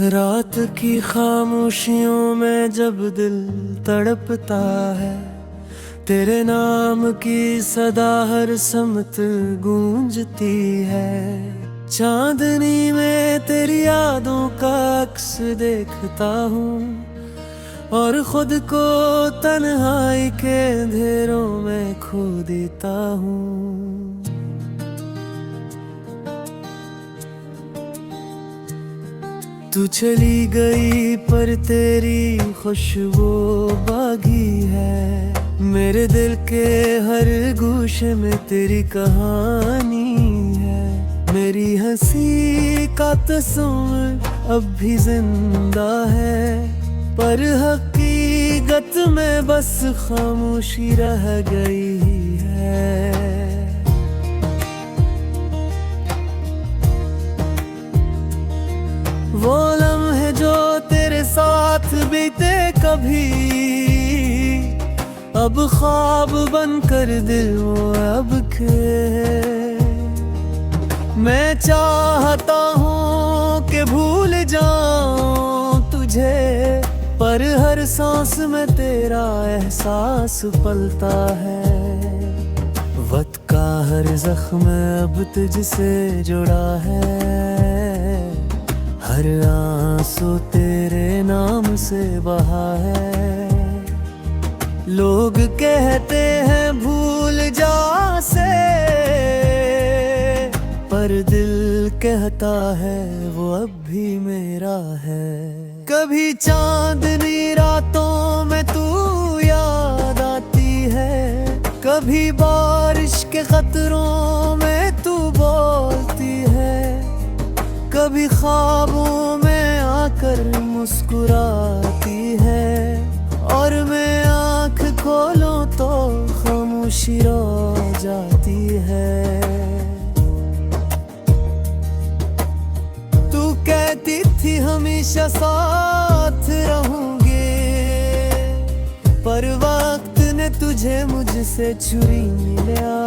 रात की खामोशियों में जब दिल तड़पता है, तेरे नाम की सदा हर समत गूंजती है। चांदनी में तेरी यादों का अक्स देखता हूँ और खुद को तन्हाई के अंधेरों में खो देता हूँ। तू चली गई पर तेरी खुशबू बागी है। मेरे दिल के हर गोशे में तेरी कहानी है। मेरी हंसी का तस्वीर अब भी जिंदा है, पर हकीकत में बस खामोशी रह गई है। वो लम्हे जो तेरे साथ बीते कभी अब ख्वाब बनकर दिल में अब के। मैं चाहता हूँ कि भूल जाऊं तुझे, पर हर सांस में तेरा एहसास पलता है। वक्त का हर जख्म अब तुझसे जुड़ा है, हर आंसू तेरे नाम से बहा है। लोग कहते हैं भूल जा से, पर दिल कहता है वो अब भी मेरा है। कभी चांदनी रातों में तू याद आती है, कभी बारिश के खतरों में तू बोलती है, कभी ख्वाबों में आकर मुस्कुराती है। और मैं आँख खोलूं तो खामोशी रह जाती है। तू कहती थी हमेशा साथ रहूंगे, पर वक्त ने तुझे मुझसे छुरी लिया।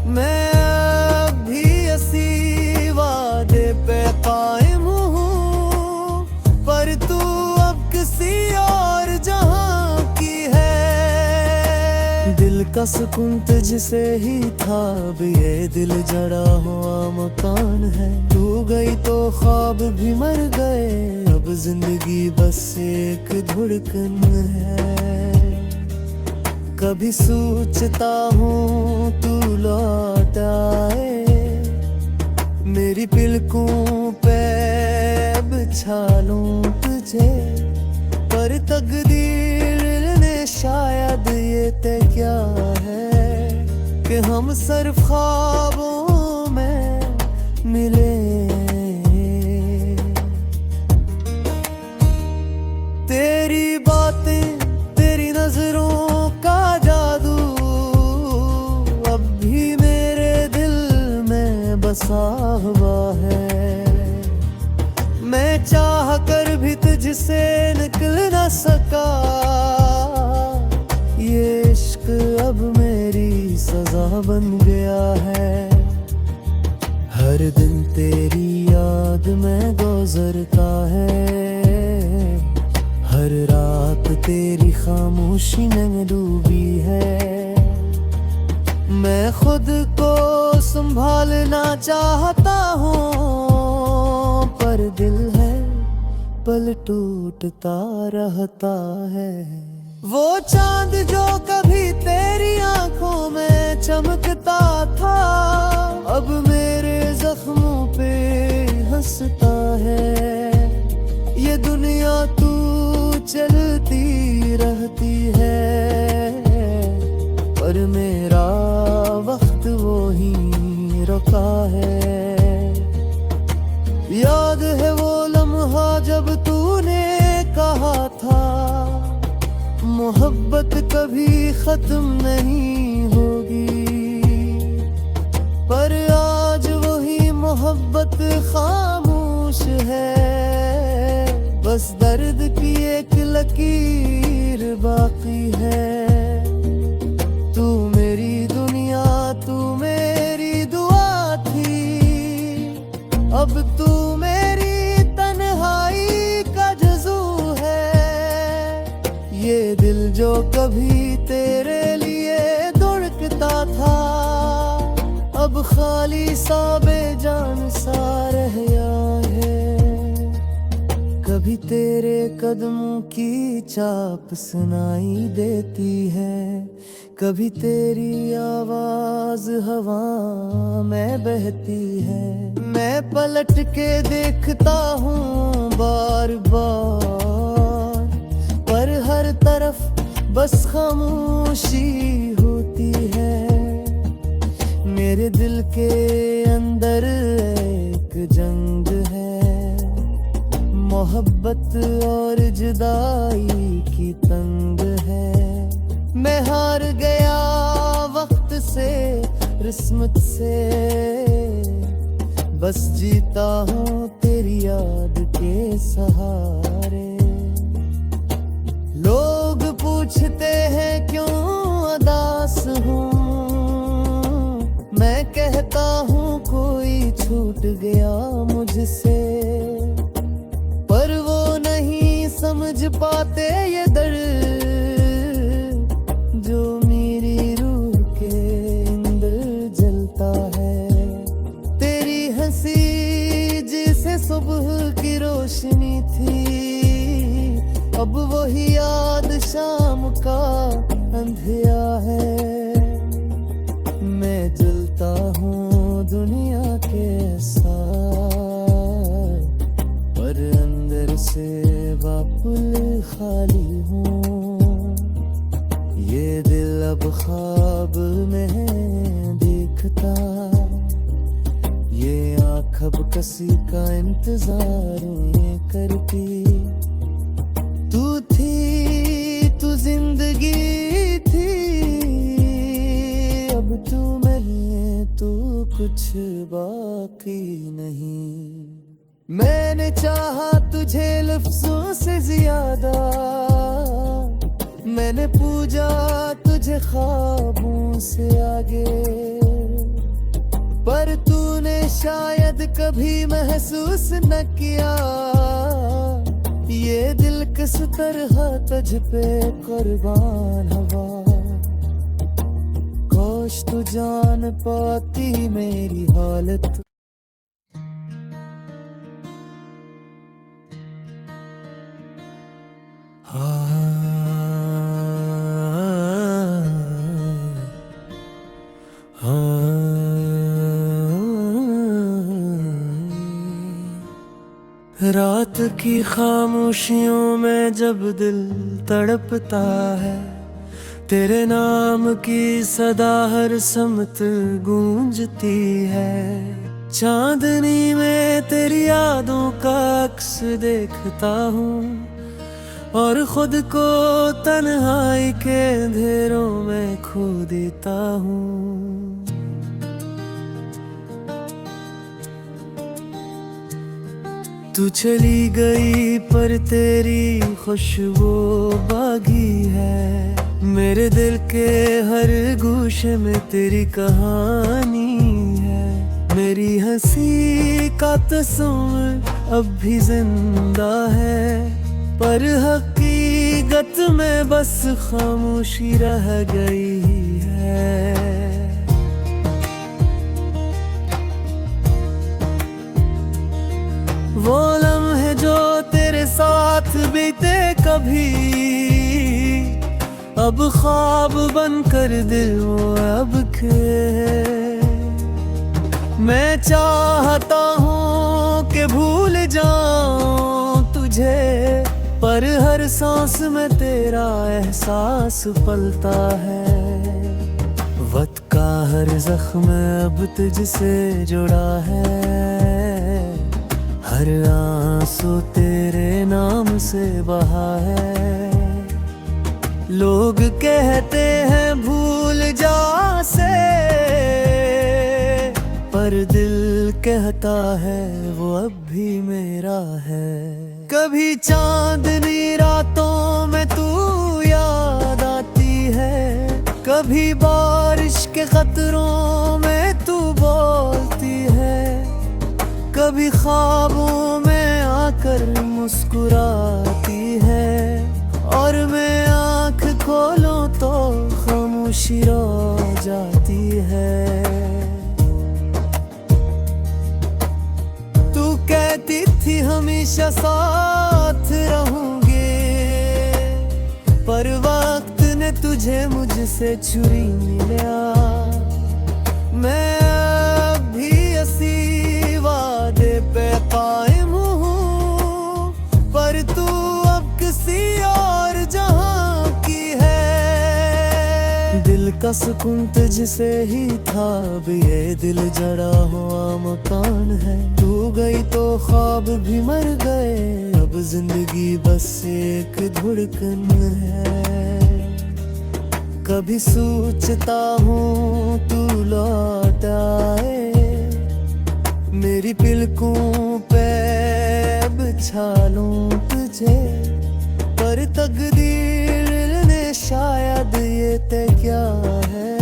मैं अब भी ऐसी वादे पे कायम हूँ, पर तू अब किसी और जहां की है। दिल का सुकून तुझसे ही था, अब ये दिल जड़ा हुआ मकान है। तू गई तो ख्वाब भी मर गए, अब जिंदगी बस एक धड़कन है। कभी सोचता हूँ तू लौट आए, मेरी पलकों पे बिछा लूं तुझे, पर तकदीर ने शायद ये तय क्या है कि हम सिर्फ ख्वाबों में मिले। तेरी बातें, तेरी नजरों का जादू अब भी मेरे दिल में बसा हुआ है। मैं चाह कर भी तुझसे निकल न सका, ये इश्क अब मेरी सजा बन गया है। हर दिन तेरी याद में गुजरता है, हर रात तेरी खामोशी में डूबी है। मैं खुद को संभालना चाहता हूँ, पर दिल है पल टूटता रहता है। वो चांद जो कभी तेरी आंखों में चमकता था, अब मेरे जख्मों पे हंसता है। ये दुनिया तू चलती रहती है, पर मेरा वक्त वो ही रुका है। याद है वो लम्हा जब तूने कहा था, मोहब्बत कभी खत्म नहीं होगी, पर आज वही मोहब्बत खामोश है। बस दर्द की एक लकीर बाकी है। तू मेरी दुनिया, तू मेरी दुआ थी, अब तू मेरी तन्हाई का जज़ू है। ये दिल जो कभी तेरे लिए धड़कता था, अब खाली सा बेजान सा रह गया है। कभी तेरे कदमों की चाप सुनाई देती है, कभी तेरी आवाज हवा में बहती है। मैं पलट के देखता हूँ बार बार, पर हर तरफ बस खामोशी होती है। मेरे दिल के अंदर एक जंग है, मोहब्बत और जुदाई की तंग है। मैं हार गया वक्त से, किस्मत से, बस जीता हूँ तेरी याद के सहारे। लोग पूछते हैं क्यों उदास हूँ, मैं कहता हूँ कोई छूट गया मुझसे। पर वो नहीं समझ पाते ये दर्द जो मेरी रूह के अंदर जलता है। तेरी हंसी जिसे सुबह की रोशनी थी, अब वही याद शाम का अंधेरा है। मैं जलता हूँ दुनिया के साथ, पर अंदर से बापुल खाली हूँ। ये दिल अब ख्वाब में देखता, ये आँख अब किसी का इंतजार में करती। तू थी, तू जिंदगी थी, अब तू नहीं, तू कुछ बाकी नहीं। मैंने चाहा तुझे लफ्जों से ज्यादा, मैंने पूजा तुझे ख्वाबों से आगे, पर तूने शायद कभी महसूस न किया ये दिल किस तरह तुझ पे कुर्बान हुआ। काश तू जान पाती मेरी हालत। रात की खामोशियों में जब दिल तड़पता है, तेरे नाम की सदा हर समत गूंजती है। चांदनी में तेरी यादों का अक्स देखता हूँ, और खुद को तन्हाई के अंधेरों में खो देता हूँ। तू चली गई पर तेरी खुशबू बागी है। मेरे दिल के हर गोशे में तेरी कहानी है। मेरी हंसी का तस्वीर अब भी जिंदा है, पर हकीकत में बस खामोशी रह गई है। वो लम्हे जो तेरे साथ बीते कभी, अब ख्वाब बनकर दिल वो अब के। मैं चाहता हूँ कि भूल जाऊं तुझे, पर हर सांस में तेरा एहसास पलता है। वक्त का हर जख्म अब तुझसे जुड़ा है, हर आंसू तेरे नाम से बहा है। लोग कहते हैं भूल जा से, पर दिल कहता है वो अब भी मेरा है। कभी चांदनी रातों में तू याद आती है, कभी बारिश के खतरों में तू बोलती है, कभी ख्वाबों में आकर मुस्कुराती है, और मैं आँख खोलूं तो खामोशी रह जाती है। तू कहती थी हमेशा साथ रहूंगे, पर वक्त ने तुझे मुझसे छुरी लिया। मैं अब भी इसी वादे पे कायम हूँ, पर तू अब किसी और जहां की है। दिल का सुकून तुझसे ही था, अब ये दिल जड़ा हुआ मकान है। तू गई तो ख्वाब भी मर गए, अब जिंदगी बस एक धड़कन है। कभी सोचता हूँ तू लौट आए, मेरी पलकों पे बिछा लूं तुझे, पर तकदीर ने शायद ये तय क्या है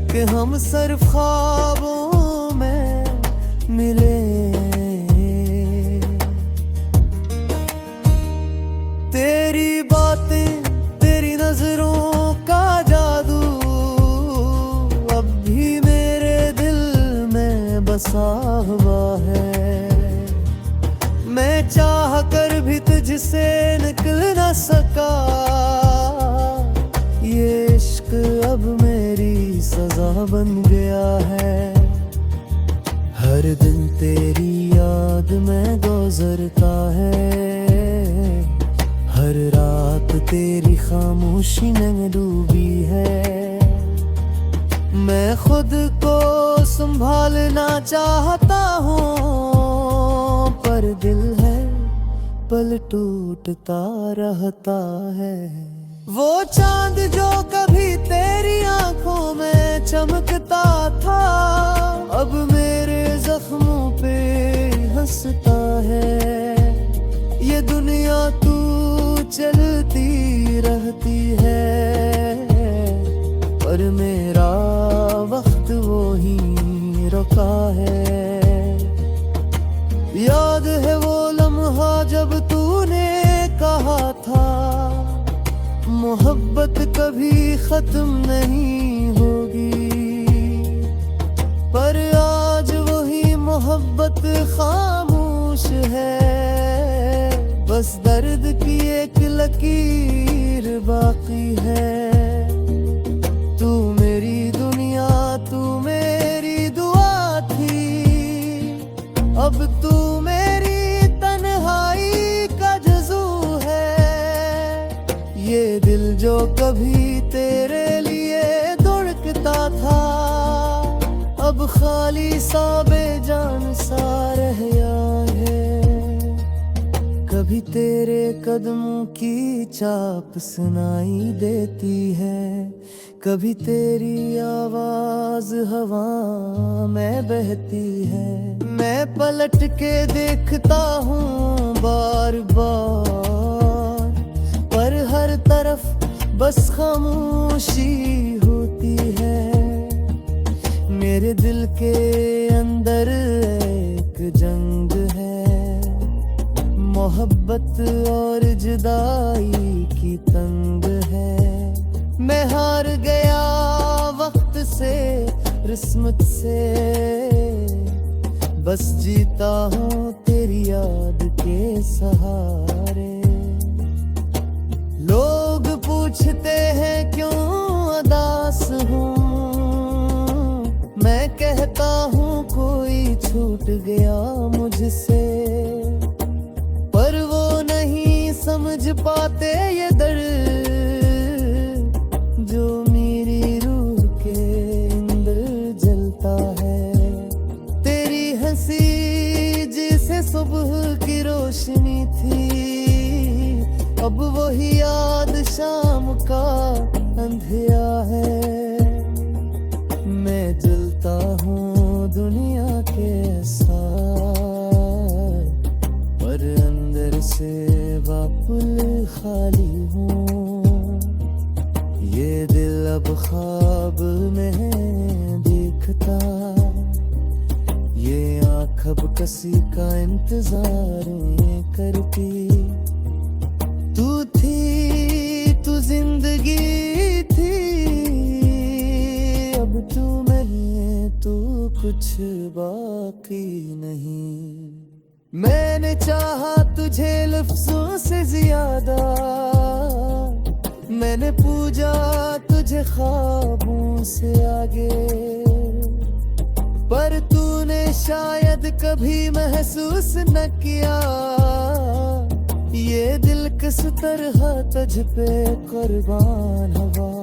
कि हम सिर्फ ख्वाबों में मिले। तेरी बातें, तेरी नजरों का जादू अब भी मेरे दिल में बसा हुआ है। मैं चाह कर भी तुझसे निकल न सका, ये इश्क अब मेरी सजा बन गया है। हर दिन तेरी याद में गुजरता है, हर रात तेरी खामोशी में डूबी है। मैं खुद को संभालना चाहता हूँ, पर दिल है पल टूटता रहता है। वो चांद जो कभी तेरी आंखों में चमकता था, अब मेरे जख्मों पे हंसता है। ये दुनिया तू चलती रहती है, पर मेरा वक्त वो ही रुका है। याद है वो लम्हा जब तूने कहा था, मोहब्बत कभी खत्म नहीं होगी, पर आज वही मोहब्बत खामोश है। बस दर्द की एक लकीर बाकी है। तू मेरी दुनिया, तू मेरी दुआ थी, अब तू मेरी तन्हाई का जज़ू है। ये दिल जो कभी तेरे लिए धड़कता था, अब खाली सा बेजान सा रह गया है। कभी तेरे कदमों की चाप सुनाई देती है, कभी तेरी आवाज हवा में बहती है। मैं पलट के देखता हूँ बार बार, पर हर तरफ बस खामोशी होती है। मेरे दिल के अंदर एक जंग है, मोहब्बत और जुदाई की तंग है। मैं हार गया वक्त से, किस्मत से, बस जीता हूँ तेरी याद के सहारे। लोग पूछते हैं क्यों उदास हूँ, मैं कहता हूँ कोई छूट गया मुझसे, पर वो नहीं समझ पाते ये दर्द जो मेरी रूह के अंदर जलता है। तेरी हंसी जिसे सुबह की रोशनी थी, अब वही याद शाम का अंधेरा है। मैं जलता हूँ दुनिया के साथ, पर अंदर से कब किसी का इंतजार करती। तू थी, तू जिंदगी थी, अब तू नहीं, तू कुछ बाकी नहीं। मैंने चाहा तुझे लफ्जों से ज्यादा, मैंने पूजा तुझे ख्वाबों से आगे, पर तूने शायद कभी महसूस न किया, ये दिल किस तरह तुझ पे कुर्बान हुआ।